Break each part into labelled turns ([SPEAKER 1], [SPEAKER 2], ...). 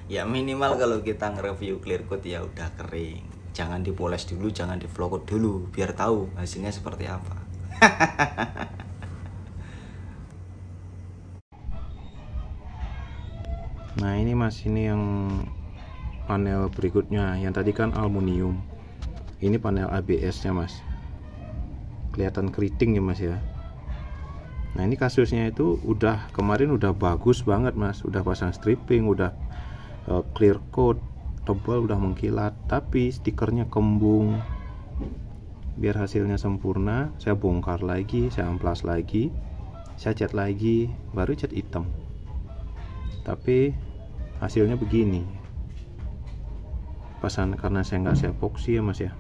[SPEAKER 1] Ya minimal kalau kita nge-review clear coat ya udah kering. Jangan dipoles dulu, jangan di flow coat dulu biar tahu hasilnya seperti apa.
[SPEAKER 2] Nah ini mas, ini yang panel berikutnya. Yang tadi kan aluminium, ini panel ABS nya mas. Kelihatan keriting ya mas ya. Nah ini kasusnya itu kemarin udah bagus banget mas, udah pasang stripping, udah clear coat tebal, udah mengkilat, tapi stikernya kembung. Biar hasilnya sempurna, saya bongkar lagi, saya amplas lagi, saya cat lagi, baru cat hitam. Tapi hasilnya begini. Pasan karena saya nggak saya epoksi ya mas ya.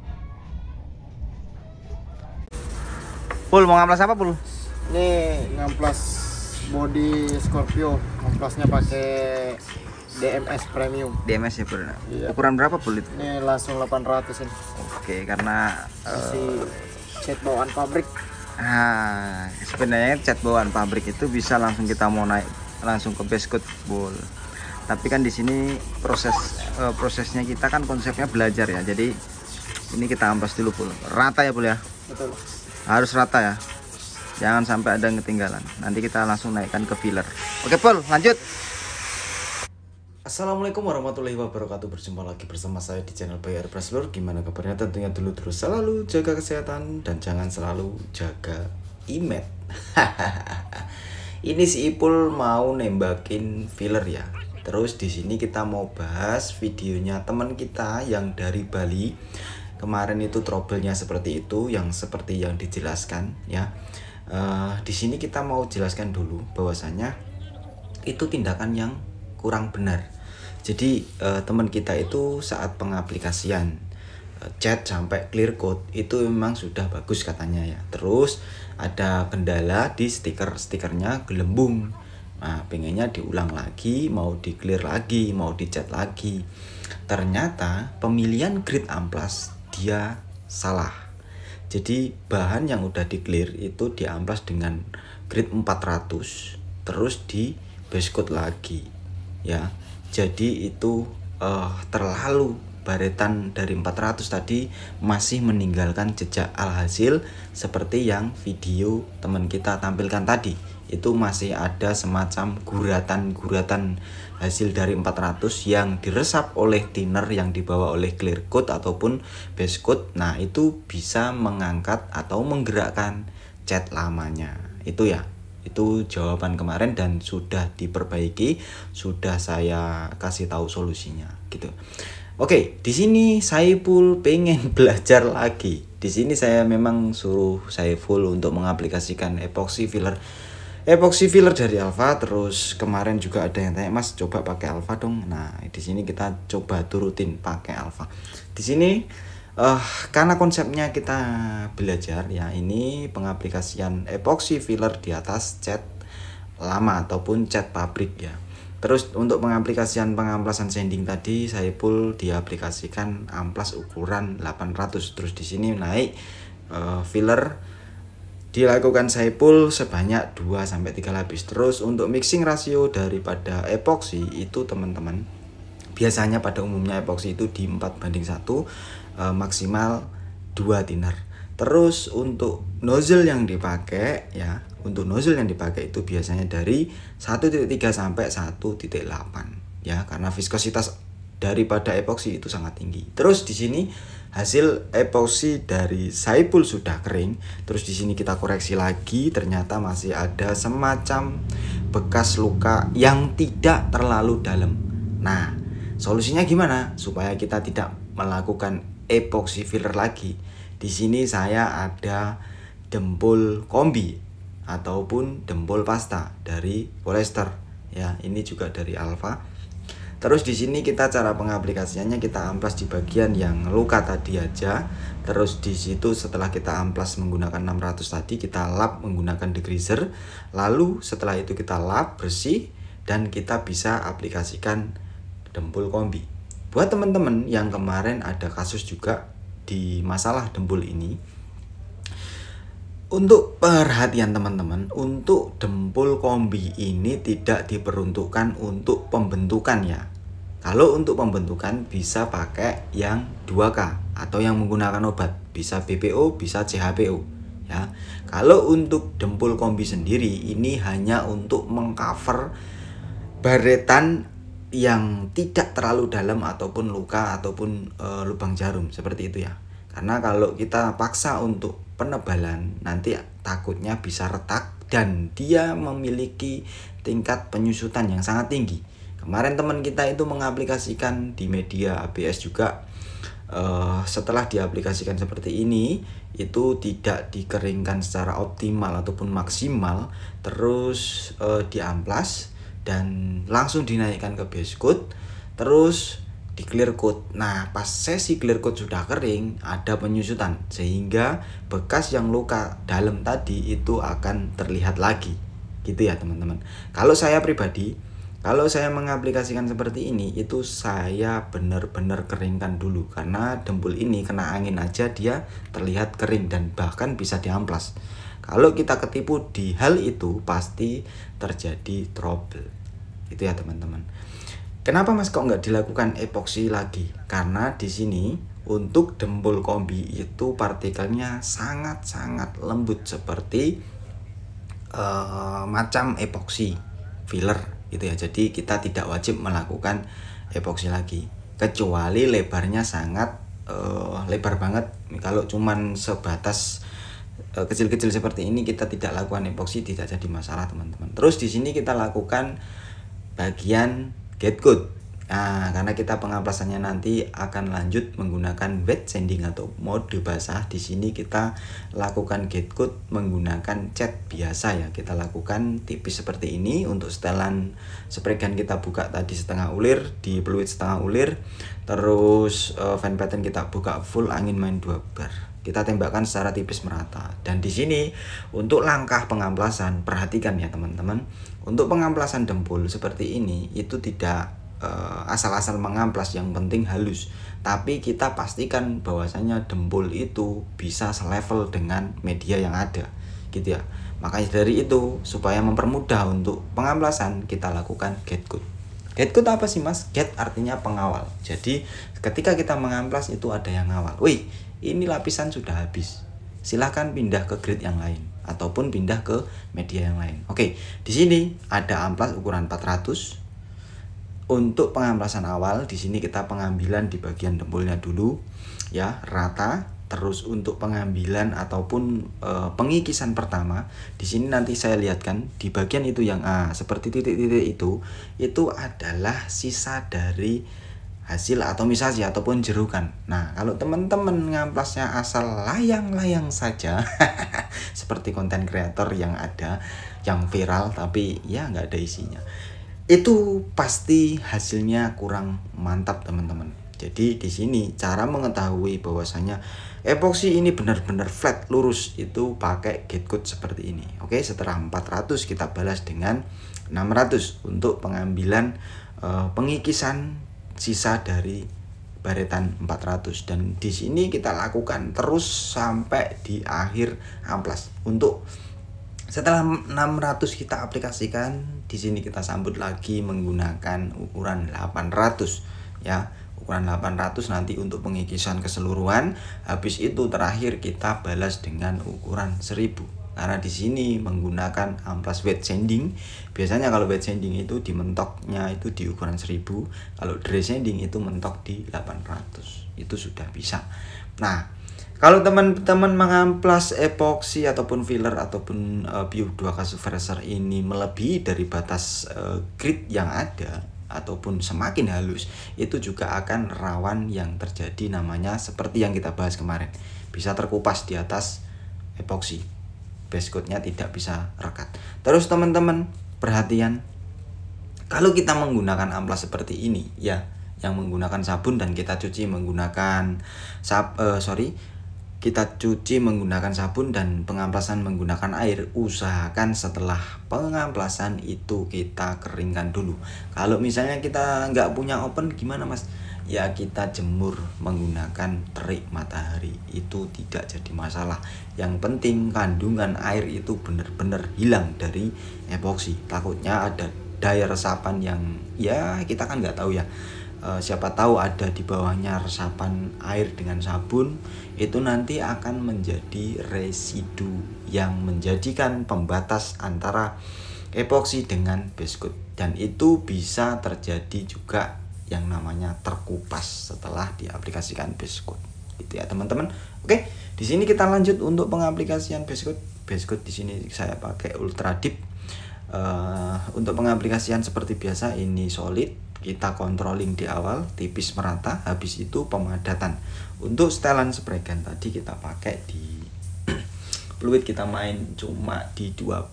[SPEAKER 1] Pul, mau ngamplas apa Pul?
[SPEAKER 3] Ini ngamplas body Scorpio, ngamplasnya pakai DMS Premium.
[SPEAKER 1] DMS ya Pul.
[SPEAKER 3] Iya.
[SPEAKER 1] Ukuran berapa Pul itu?
[SPEAKER 3] Ini langsung 800 ini.
[SPEAKER 1] Oke, karena
[SPEAKER 3] Masih cat bawaan pabrik.
[SPEAKER 1] sebenarnya cat bawaan pabrik itu bisa langsung kita mau naik langsung ke base coat Pul. Tapi kan di sini prosesnya kita kan konsepnya belajar ya. Jadi ini kita amplas dulu Pul. Rata ya Pul ya?
[SPEAKER 3] Betul.
[SPEAKER 1] Harus rata ya. Jangan sampai ada yang ketinggalan. Nanti kita langsung naikkan ke filler. Oke Pul, lanjut. Assalamualaikum warahmatullahi wabarakatuh. Berjumpa lagi bersama saya di channel Bayar Praslur. Gimana kabarnya? Tentunya dulu terus selalu jaga kesehatan dan jangan selalu jaga image. Ini si Ipul mau nembakin filler ya. Terus di sini kita mau bahas videonya teman kita yang dari Bali. Kemarin itu trouble-nya seperti itu, yang seperti yang dijelaskan ya. Di sini kita mau jelaskan dulu bahwasanya itu tindakan yang kurang benar. Jadi teman kita itu saat pengaplikasian cat sampai clear coat itu memang sudah bagus katanya ya. Terus ada kendala di stikernya gelembung. Nah, pengennya diulang lagi, mau di clear lagi, mau dicat lagi. Ternyata pemilihan grid amplas dia salah. Jadi bahan yang udah di clear itu diamplas dengan grid 400 terus di base coat lagi ya. Jadi itu terlalu baretan dari 400 tadi masih meninggalkan jejak alhasil seperti yang video teman kita tampilkan tadi. Itu masih ada semacam guratan-guratan hasil dari 400 yang diresap oleh thinner yang dibawa oleh clear coat ataupun base coat. Nah itu bisa mengangkat atau menggerakkan cat lamanya. Itu ya, itu jawaban kemarin dan sudah diperbaiki, sudah saya kasih tahu solusinya gitu. Oke, di sini Saiful pengen belajar lagi. Di sini saya memang suruh Saiful untuk mengaplikasikan epoxy filler dari Alpha. Terus kemarin juga ada yang tanya, Mas coba pakai Alpha dong. Nah di sini kita coba turutin pakai Alpha. Di sini karena konsepnya kita belajar ya, ini pengaplikasian epoxy filler di atas cat lama ataupun cat pabrik ya. Terus untuk pengamplasan sanding tadi Saiful diaplikasikan amplas ukuran 800. Terus di sini naik filler dilakukan Saiful sebanyak 2-3 lapis. Terus untuk mixing rasio daripada epoxy itu teman-teman, biasanya pada umumnya epoxy itu di 4:1, maksimal 2 thinner. Terus untuk nozzle yang dipakai ya, untuk nozzle yang dipakai itu biasanya dari 1.3 sampai 1.8 ya, karena viskositas daripada epoxy itu sangat tinggi. Terus di sini hasil epoxy dari Saiful sudah kering. Terus di sini kita koreksi lagi, ternyata masih ada semacam bekas luka yang tidak terlalu dalam. Nah, solusinya gimana supaya kita tidak melakukan epoxy filler lagi? Di sini saya ada dempul kombi ataupun dempul pasta dari polyester ya, ini juga dari Alpha. Terus di sini kita cara pengaplikasiannya, kita amplas di bagian yang luka tadi aja. Terus di situ setelah kita amplas menggunakan 600 tadi, kita lap menggunakan degreaser. Lalu setelah itu kita lap bersih dan kita bisa aplikasikan dempul kombi. Buat teman-teman yang kemarin ada kasus juga di masalah dempul ini, Untuk perhatian teman-teman, untuk dempul kombi ini tidak diperuntukkan untuk pembentukan ya. Kalau untuk pembentukan bisa pakai yang 2K atau yang menggunakan obat, bisa BPO, bisa CHPO ya. Kalau untuk dempul kombi sendiri ini hanya untuk mengcover baretan yang tidak terlalu dalam ataupun luka ataupun lubang jarum seperti itu ya. Karena kalau kita paksa untuk penebalan nanti takutnya bisa retak dan dia memiliki tingkat penyusutan yang sangat tinggi. Kemarin teman kita itu mengaplikasikan di media ABS juga, setelah diaplikasikan seperti ini itu tidak dikeringkan secara optimal ataupun maksimal, terus diamplas dan langsung dinaikkan ke base coat, terus di clear coat. Nah, pas sesi clear coat sudah kering, ada penyusutan sehingga bekas yang luka dalam tadi itu akan terlihat lagi. Gitu ya, teman-teman. Kalau saya pribadi, kalau saya mengaplikasikan seperti ini, itu saya benar-benar keringkan dulu karena dempul ini kena angin aja dia terlihat kering dan bahkan bisa diamplas. Kalau kita ketipu di hal itu pasti terjadi trouble. Itu ya, teman-teman. Kenapa Mas kok nggak dilakukan epoksi lagi? Karena di sini untuk dempul kombi itu partikelnya sangat-sangat lembut seperti macam epoksi filler gitu ya. Jadi kita tidak wajib melakukan epoksi lagi kecuali lebarnya sangat lebar banget. Kalau cuman sebatas kecil-kecil seperti ini kita tidak lakukan epoksi, tidak jadi masalah teman-teman. Terus di sini kita lakukan bagian get coat. Nah, karena kita pengamplasannya nanti akan lanjut menggunakan wet sanding atau mode basah, di sini kita lakukan get coat menggunakan cat biasa ya. Kita lakukan tipis seperti ini. Untuk setelan spray gun kita buka tadi setengah ulir, di peluit setengah ulir, terus fan pattern kita buka full, angin main 2 bar. Kita tembakkan secara tipis merata. Dan di sini untuk langkah pengamplasan, perhatikan ya teman-teman. Untuk pengamplasan dempul seperti ini itu tidak asal-asal mengamplas, yang penting halus. Tapi kita pastikan bahwasanya dempul itu bisa selevel dengan media yang ada, gitu ya. Makanya dari itu supaya mempermudah untuk pengamplasan kita lakukan get coat. Get coat apa sih Mas? Get artinya pengawal. Jadi ketika kita mengamplas itu ada yang ngawal. Wih, ini lapisan sudah habis. Silahkan pindah ke grade yang lain ataupun pindah ke media yang lain. Oke, di sini ada amplas ukuran 400. Untuk pengamplasan awal di sini kita pengambilan di bagian dempulnya dulu ya, rata. Terus untuk pengambilan ataupun pengikisan pertama di sini nanti saya lihatkan di bagian itu yang seperti titik-titik itu adalah sisa dari hasil atomisasi ataupun jerukan. Nah, kalau teman-teman ngamplasnya asal layang-layang saja seperti konten kreator yang ada, yang viral tapi ya nggak ada isinya, itu pasti hasilnya kurang mantap teman-teman. Jadi di sini cara mengetahui bahwasanya epoksi ini benar-benar flat lurus itu pakai get coat seperti ini. Oke, setelah 400 kita balas dengan 600 untuk pengambilan pengikisan sisa dari baretan 400, dan di sini kita lakukan terus sampai di akhir amplas. Untuk setelah 600 kita aplikasikan, di sini kita sambut lagi menggunakan ukuran 800 ya. Ukuran 800 nanti untuk pengikisan keseluruhan. Habis itu terakhir kita balas dengan ukuran 1000. Karena di sini menggunakan amplas wet sanding. Biasanya kalau wet sanding itu di mentoknya itu di ukuran 1000. Kalau dry sanding itu mentok di 800. Itu sudah bisa. Nah, kalau teman-teman mengamplas epoksi ataupun filler ataupun PU 2K suppressor ini melebihi dari batas grid yang ada ataupun semakin halus, itu juga akan rawan yang terjadi namanya seperti yang kita bahas kemarin, bisa terkupas di atas epoksi, base coatnya tidak bisa rekat. Terus teman-teman perhatian, kalau kita menggunakan amplas seperti ini ya, yang menggunakan sabun dan kita cuci menggunakan kita cuci menggunakan sabun dan pengamplasan menggunakan air, usahakan setelah pengamplasan itu kita keringkan dulu. Kalau misalnya kita nggak punya oven gimana mas? Ya kita jemur menggunakan terik matahari, itu tidak jadi masalah. Yang penting kandungan air itu benar-benar hilang dari epoksi. Takutnya ada daya resapan yang ya kita kan nggak tahu ya. Siapa tahu ada di bawahnya resapan air dengan sabun, itu nanti akan menjadi residu yang menjadikan pembatas antara epoksi dengan base coat, dan itu bisa terjadi juga yang namanya terkupas setelah diaplikasikan base coat gitu ya teman-teman. Oke, di sini kita lanjut untuk pengaplikasian base coat. Base coat di sini saya pakai Ultra Deep. Untuk pengaplikasian seperti biasa ini solid, kita controlling di awal tipis merata, habis itu pemadatan. Untuk setelan spray gun tadi kita pakai di fluid, kita main cuma di dua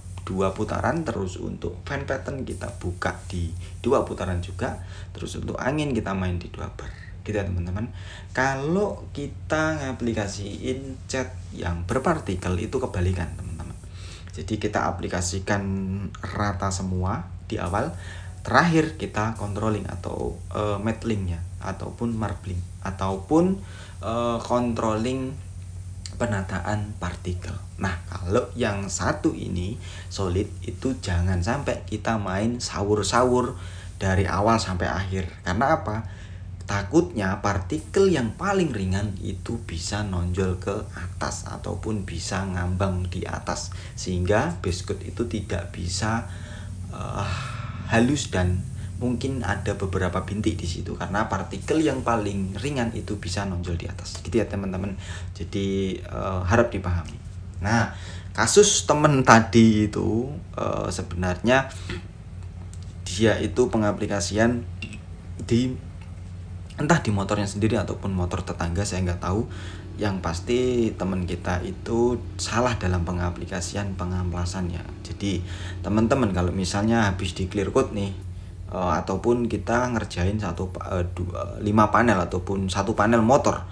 [SPEAKER 1] putaran, terus untuk fan pattern kita buka di 2 putaran juga, terus untuk angin kita main di 2 bar gitu ya teman-teman. Kalau kita ngaplikasiin cat yang berpartikel itu kebalikan teman-teman, jadi kita aplikasikan rata semua di awal, terakhir kita controlling atau matlingnya ataupun marbling ataupun controlling penataan partikel. Nah kalau yang satu ini solid itu jangan sampai kita main sawur-sawur dari awal sampai akhir. Karena apa? Takutnya partikel yang paling ringan itu bisa nonjol ke atas ataupun bisa ngambang di atas, sehingga base coat itu tidak bisa halus dan mungkin ada beberapa bintik di situ karena partikel yang paling ringan itu bisa nonjol di atas gitu ya teman-teman. Jadi harap dipahami. Nah kasus temen tadi itu sebenarnya dia itu pengaplikasian di entah di motornya sendiri ataupun motor tetangga, saya nggak tahu. Yang pasti teman kita itu salah dalam pengaplikasian pengamplasannya. Jadi teman-teman kalau misalnya habis di clear coat nih, ataupun kita ngerjain 5 panel ataupun 1 panel motor,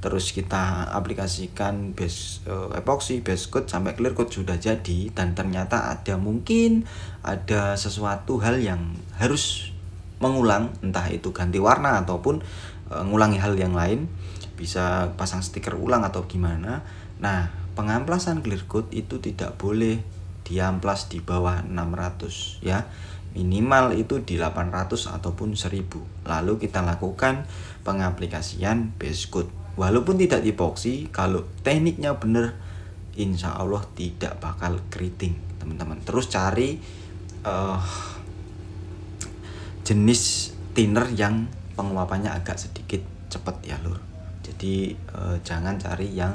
[SPEAKER 1] terus kita aplikasikan base epoxy, base coat sampai clear coat sudah jadi, dan ternyata mungkin ada sesuatu hal yang harus mengulang, entah itu ganti warna ataupun ngulangi hal yang lain, bisa pasang stiker ulang atau gimana. Nah pengamplasan clear coat itu tidak boleh diamplas di bawah 600 ya, minimal itu di 800 ataupun 1000. Lalu kita lakukan pengaplikasian base coat walaupun tidak epoxy. Kalau tekniknya bener, insya Allah tidak bakal keriting teman-teman. Terus cari jenis thinner yang penguapannya agak sedikit cepet ya lur. Jadi jangan cari yang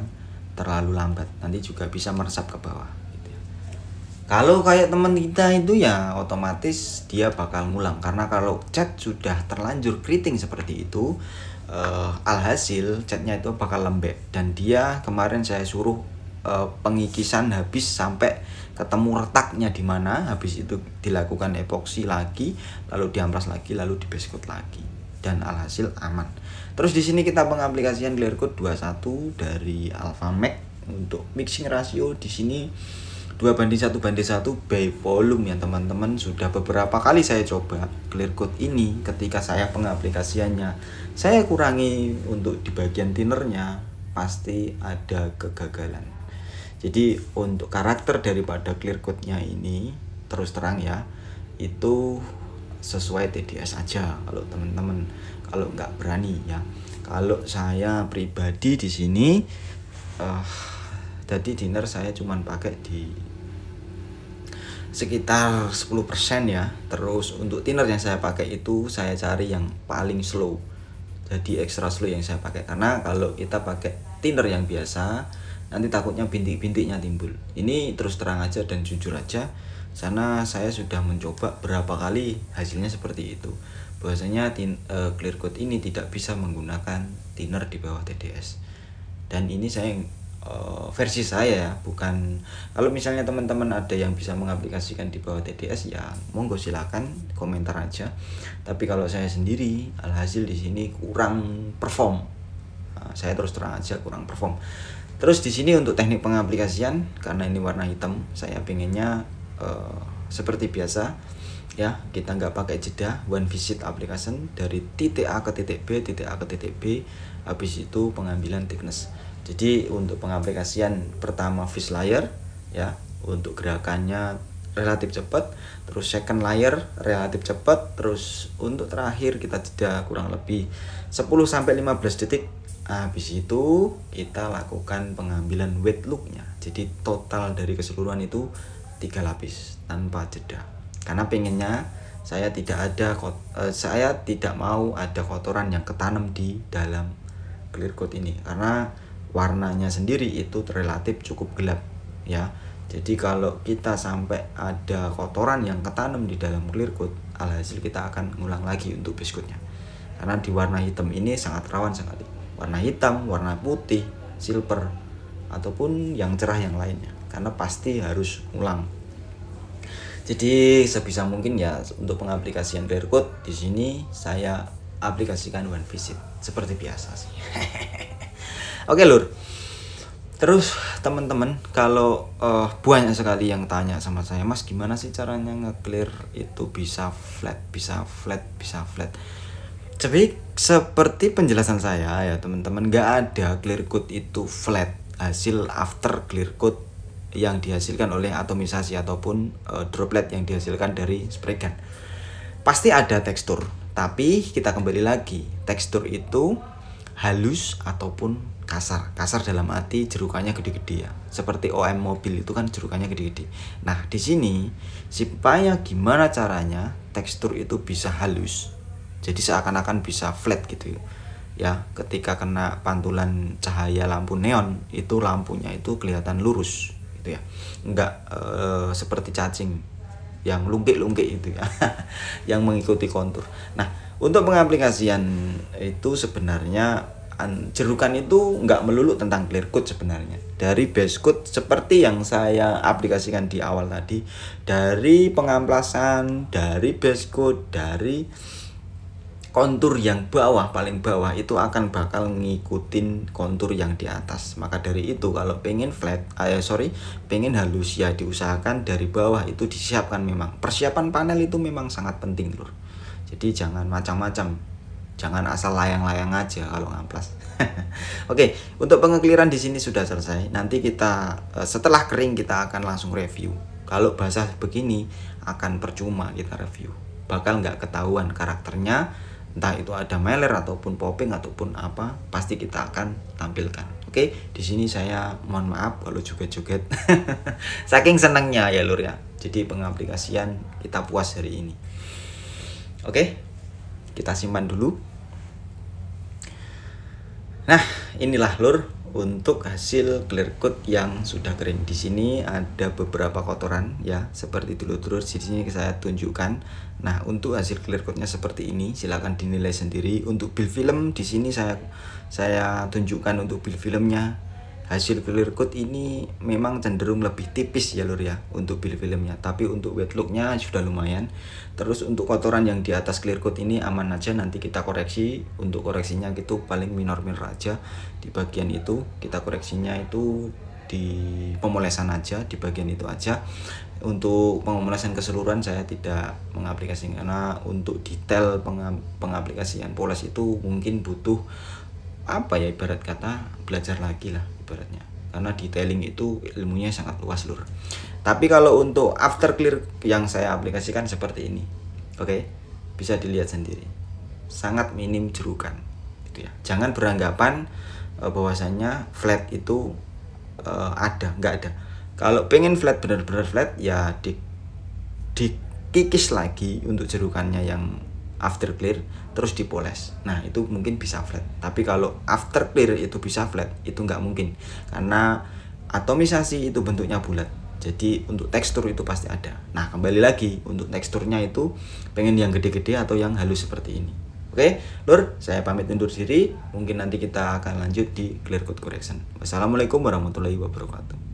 [SPEAKER 1] terlalu lambat, nanti juga bisa meresap ke bawah gitu ya. Kalau kayak teman kita itu ya otomatis dia bakal ngulang, karena kalau cat sudah terlanjur keriting seperti itu, alhasil catnya itu bakal lembek. Dan dia kemarin saya suruh pengikisan habis sampai ketemu retaknya di mana, habis itu dilakukan epoksi lagi, lalu diamplas lagi, lalu di base coat lagi, dan alhasil aman. Terus di sini kita pengaplikasian clear coat 21 dari Alpha Max. Untuk mixing rasio di sini 2:1 by volume ya teman-teman. Sudah beberapa kali saya coba clear coat ini, ketika saya pengaplikasiannya saya kurangi untuk di bagian thinnernya, pasti ada kegagalan. Jadi untuk karakter daripada clear coatnya ini terus terang ya, itu sesuai TDS aja kalau teman-teman, kalau nggak berani ya. Kalau saya pribadi di sini jadi thinner saya cuman pakai di sekitar 10% ya. Terus untuk thinner yang saya pakai itu saya cari yang paling slow, jadi extra slow yang saya pakai, karena kalau kita pakai thinner yang biasa nanti takutnya bintik-bintiknya timbul. Ini terus terang aja dan jujur aja, sana saya sudah mencoba berapa kali, hasilnya seperti itu. Bahwasanya clear coat ini tidak bisa menggunakan thinner di bawah TDS. Dan ini saya versi saya ya, bukan. Kalau misalnya teman-teman ada yang bisa mengaplikasikan di bawah TDS ya monggo silakan komentar aja. Tapi kalau saya sendiri, alhasil di sini kurang perform. Saya terus terang aja kurang perform. Terus di sini untuk teknik pengaplikasian, karena ini warna hitam, saya pengennya seperti biasa ya, kita nggak pakai jeda, one visit application dari titik A ke titik B, titik A ke titik B, habis itu pengambilan thickness. Jadi untuk pengaplikasian pertama fish layer ya, untuk gerakannya relatif cepat, terus second layer relatif cepat, terus untuk terakhir kita jeda kurang lebih 10-15 detik. Habis itu kita lakukan pengambilan wet looknya. Jadi total dari keseluruhan itu 3 lapis tanpa jeda. Karena pengennya saya tidak mau ada kotoran yang ketanam di dalam clear coat ini, karena warnanya sendiri itu relatif cukup gelap ya. Jadi kalau kita sampai ada kotoran yang ketanam di dalam clear coat, alhasil kita akan ngulang lagi untuk base coatnya. Karena di warna hitam ini sangat rawan sekali. Warna hitam, warna putih, silver, ataupun yang cerah yang lainnya, karena pasti harus ngulang. Jadi sebisa mungkin ya untuk pengaplikasian clear coat di sini saya aplikasikan one visit seperti biasa sih. Oke lur. Terus teman-teman, kalau banyak sekali yang tanya sama saya, Mas gimana sih caranya nge-clear itu bisa flat. Jadi seperti penjelasan saya ya teman-teman, nggak ada clear coat itu flat. Hasil after clear coat yang dihasilkan oleh atomisasi ataupun droplet yang dihasilkan dari spray gun, pasti ada tekstur. Tapi kita kembali lagi, tekstur itu halus ataupun kasar dalam arti jerukannya gede-gede ya, seperti OM mobil itu kan jerukannya gede-gede. Nah di sini supaya gimana caranya tekstur itu bisa halus, jadi seakan-akan bisa flat gitu ya. Ketika kena pantulan cahaya lampu neon, itu lampunya itu kelihatan lurus gitu ya, enggak seperti cacing yang lungkik-lungkik itu ya yang mengikuti kontur. Nah untuk pengaplikasian itu sebenarnya jerukan itu enggak melulu tentang clear coat sebenarnya. Dari base coat seperti yang saya aplikasikan di awal tadi, dari pengamplasan, dari base coat, dari kontur yang paling bawah itu akan bakal ngikutin kontur yang di atas. Maka dari itu kalau pengen pengen halus ya diusahakan dari bawah itu disiapkan. Memang persiapan panel itu memang sangat penting lur. Jadi jangan macam-macam, jangan asal layang-layang aja kalau ngamplas. Oke, untuk pengekliran di sini sudah selesai. Nanti kita setelah kering kita akan langsung review. Kalau basah begini akan percuma kita review, bakal nggak ketahuan karakternya, entah itu ada meler ataupun popping ataupun apa, pasti kita akan tampilkan. Oke, di sini saya mohon maaf kalau joget-joget. Saking senangnya ya lur ya. Jadi pengaplikasian kita puas hari ini. Oke, kita simpan dulu. Nah, inilah lur untuk hasil clear coat yang sudah kering. Di sini ada beberapa kotoran ya, seperti dulu-dulu di sini saya tunjukkan. Nah, untuk hasil clear coatnya seperti ini, silakan dinilai sendiri. Untuk build film di sini saya tunjukkan untuk build filmnya. Hasil clear coat ini memang cenderung lebih tipis ya lur ya untuk build filmnya, tapi untuk wet looknya sudah lumayan. Terus untuk kotoran yang di atas clear coat ini aman aja, nanti kita koreksi. Untuk koreksinya gitu paling minor-minor aja. Di bagian itu kita koreksinya itu di pemolesan aja, di bagian itu aja. Untuk pemolesan keseluruhan saya tidak mengaplikasikan, karena untuk detail pengaplikasian poles itu mungkin butuh apa ya, ibarat kata belajar lagi lah ibaratnya, karena detailing itu ilmunya sangat luas lur. Tapi kalau untuk after clear yang saya aplikasikan seperti ini, oke, bisa dilihat sendiri, sangat minim jerukan gitu ya. Jangan beranggapan bahwasanya flat itu nggak ada. Kalau pengen flat, benar-benar flat ya dikikis lagi untuk jerukannya yang after clear, terus dipoles. Nah itu mungkin bisa flat. Tapi kalau after clear itu bisa flat, itu nggak mungkin, karena atomisasi itu bentuknya bulat. Jadi untuk tekstur itu pasti ada. Nah kembali lagi, untuk teksturnya itu pengen yang gede-gede atau yang halus seperti ini. Oke lur, saya pamit undur diri. Mungkin nanti kita akan lanjut di clear coat correction. Wassalamualaikum warahmatullahi wabarakatuh.